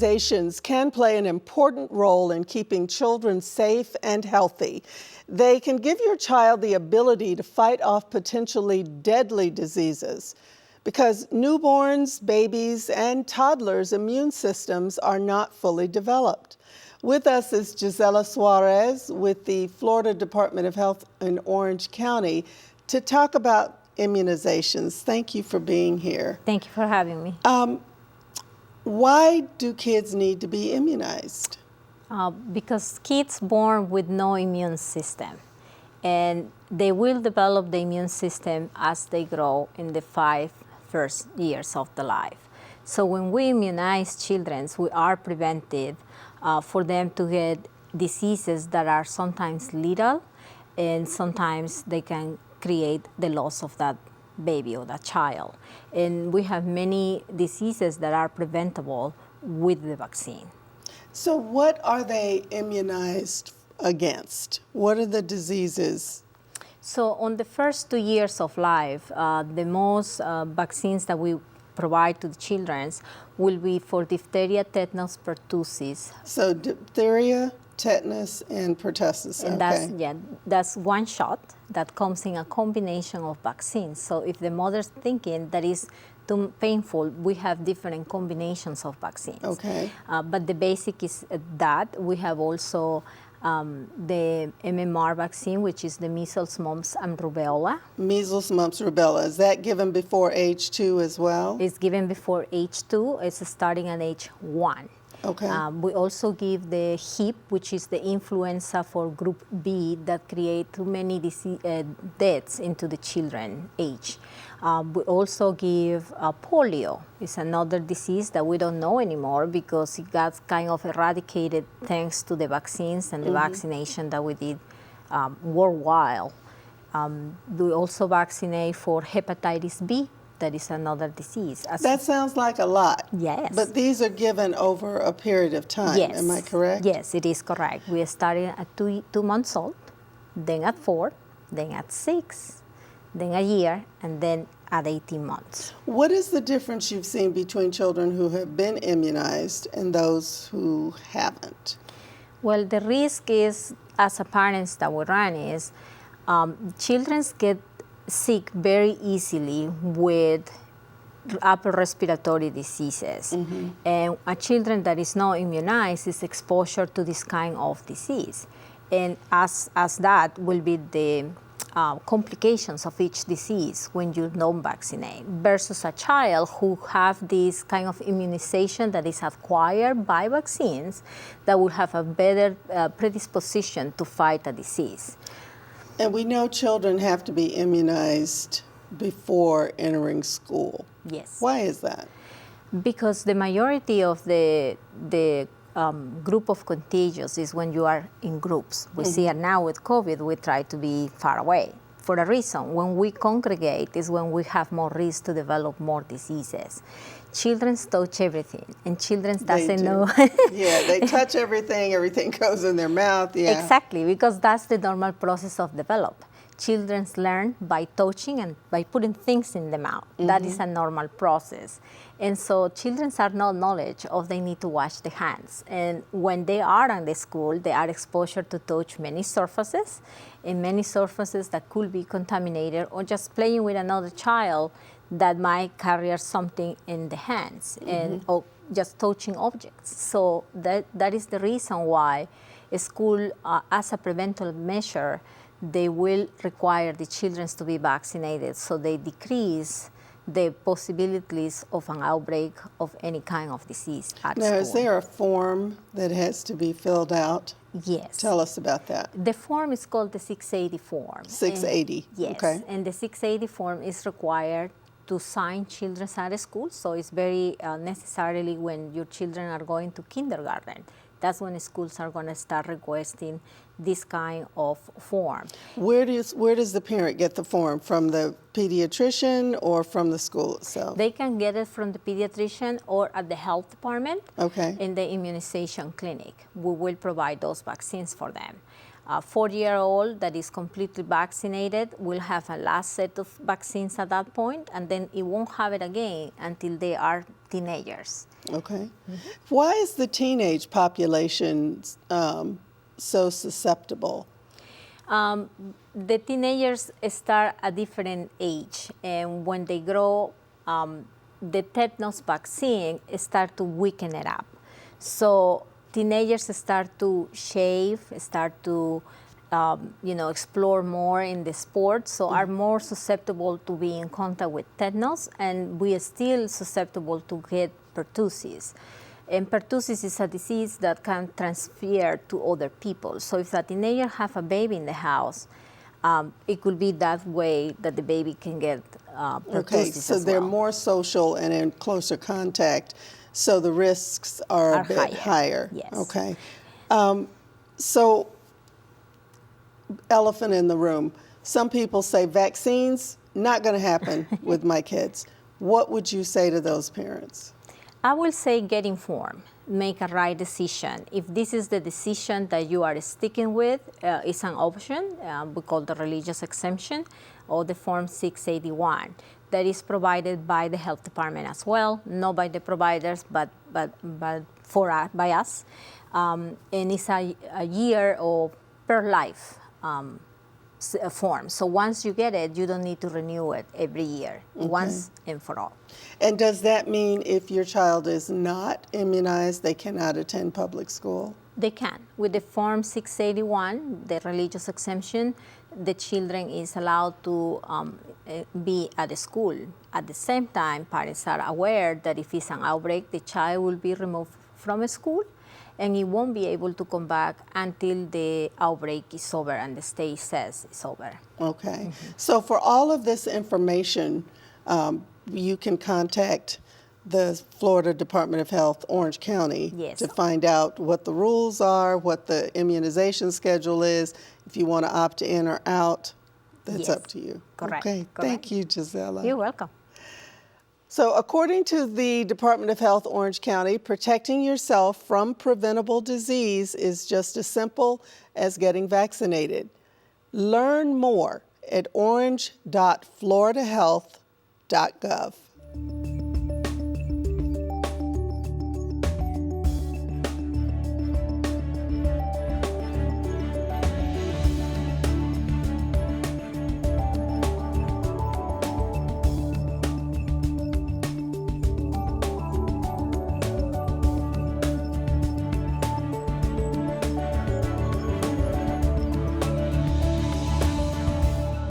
Immunizations can play an important role in keeping children safe and healthy. They can give your child the ability to fight off potentially deadly diseases because newborns, babies, and toddlers' immune systems are not fully developed. With us is Gisela Suarez with the Florida Department of Health in Orange County to talk about immunizations. Thank you for being here. Thank you for having me. Why do kids need to be immunized? Because kids born with no immune system, and they will develop the immune system as they grow in the first 5 years of the life. So when we immunize children, we are preventive for them to get diseases that are sometimes lethal, and sometimes they can create the loss of that baby or that child. And we have many diseases that are preventable with the vaccine. So what are they immunized against? What are the diseases? So on the first 2 years of life, the most vaccines that we provide to the children will be for diphtheria, tetanus, pertussis. So diphtheria, tetanus, and pertussis. And Okay. that's one shot that comes in a combination of vaccines. So if the mother's thinking that is too painful, we have different combinations of vaccines. Okay. But the basic is that. We have also the MMR vaccine, which is the measles, mumps, and rubella. Measles, mumps, rubella. Is that given before age 2 as well? It's given before age 2. It's starting at age 1. Okay. We also give the HIP, which is the influenza for group B that create too many deaths into the children age. We also give polio. It's another disease that we don't know anymore because it got kind of eradicated thanks to the vaccines and the vaccination that we did worldwide. We also vaccinate for hepatitis B. That is another disease. That sounds like a lot. Yes. But these are given over a period of time. Yes. Am I correct? Yes, it is correct. We started at 2 months old, then at 4, then at 6, then a year, and then at 18 months. What is the difference you've seen between children who have been immunized and those who haven't? Well, the risk is, as a parents that we run, is children get sick very easily with upper respiratory diseases. And a children that is not immunized is exposure to this kind of disease. And as that will be the complications of each disease when you don't vaccinate versus a child who have this kind of immunization that is acquired by vaccines that will have a better predisposition to fight a disease. And we know children have to be immunized before entering school. Yes. Why is that? Because the majority of the group of contagious is when you are in groups. We see it now with COVID, we try to be far away. For a reason, when we congregate is when we have more risk to develop more diseases. Children touch everything, and children doesn't know. Yeah, they touch everything, everything goes in their mouth. Yeah. Exactly, because that's the normal process of develop. Children learn by touching and by putting things in the mouth. That is a normal process. And so children are not knowledge of they need to wash their hands. And when they are in the school, they are exposed to touch many surfaces, and many surfaces that could be contaminated, or just playing with another child that might carry something in the hands, and or just touching objects. So that is the reason why a school, as a preventive measure, they will require the children to be vaccinated, so they decrease the possibilities of an outbreak of any kind of disease at school. Now, is there a form that has to be filled out? Yes. Tell us about that. The form is called the 680 form. 680. Yes. Okay. And the 680 form is required to sign children at school, so it's very necessarily when your children are going to kindergarten. That's when schools are going to start requesting this kind of form. Where does the parent get the form? From the pediatrician or from the school itself? They can get it from the pediatrician or at the health department. Okay. In the immunization clinic. We will provide those vaccines for them. A 4-year-old that is completely vaccinated will have a last set of vaccines at that point, and then it won't have it again until they are teenagers. Okay. Why is the teenage population so susceptible? The teenagers start at different age, and when they grow, the tetanus vaccine start to weaken it up. So teenagers start to shave, start to explore more in the sports, so are more susceptible to be in contact with tetanus, and we are still susceptible to get pertussis. And pertussis is a disease that can transfer to other people. So if a teenager have a baby in the house, it could be that way that the baby can get pertussis Okay, so as they're well. more social and in closer contact, so the risks are a bit higher. Yes. Okay. So, elephant in the room. Some people say vaccines, not going to happen with my kids. What would you say to those parents? I will say get informed, make a right decision. If this is the decision that you are sticking with, it's an option. We call the religious exemption, or the Form 681. That is provided by the health department as well, not by the providers, but by us. And it's a year of per life form. So once you get it, you don't need to renew it every year, once and for all. And does that mean if your child is not immunized, they cannot attend public school? They can. With the Form 681, the religious exemption, the children is allowed to be at the school. At the same time, parents are aware that if it's an outbreak, the child will be removed from a school, and he won't be able to come back until the outbreak is over and the state says it's over. Okay. So for all of this information, you can contact the Florida Department of Health, Orange County, Yes. to find out what the rules are, what the immunization schedule is. If you want to opt in or out, that's Yes. up to you. Correct. Okay. Correct. Thank you, Gisela. You're welcome. So according to the Department of Health, Orange County, protecting yourself from preventable disease is just as simple as getting vaccinated. Learn more at orange.floridahealth.gov.